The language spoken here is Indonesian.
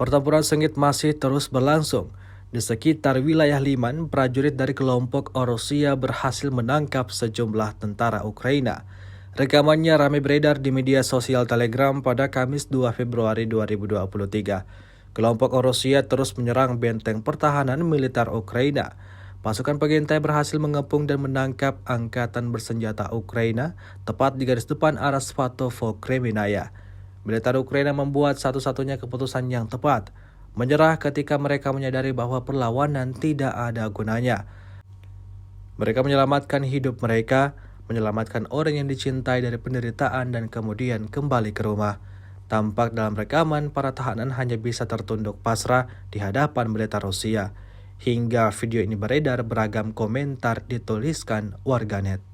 Pertempuran sengit masih terus berlangsung. Di sekitar wilayah Liman, prajurit dari kelompok Rusia berhasil menangkap sejumlah tentara Ukraina. Rekamannya ramai beredar di media sosial Telegram pada Kamis 2 Februari 2023. Kelompok Rusia terus menyerang benteng pertahanan militer Ukraina. Pasukan pengintai berhasil mengepung dan menangkap angkatan bersenjata Ukraina tepat di garis depan arah Svatovo-Kreminaya. Militer Ukraina membuat satu-satunya keputusan yang tepat, menyerah ketika mereka menyadari bahwa perlawanan tidak ada gunanya. Mereka menyelamatkan hidup mereka, menyelamatkan orang yang dicintai dari penderitaan dan kemudian kembali ke rumah. Tampak dalam rekaman, para tahanan hanya bisa tertunduk pasrah di hadapan militer Rusia. Hingga video ini beredar, beragam komentar dituliskan warganet.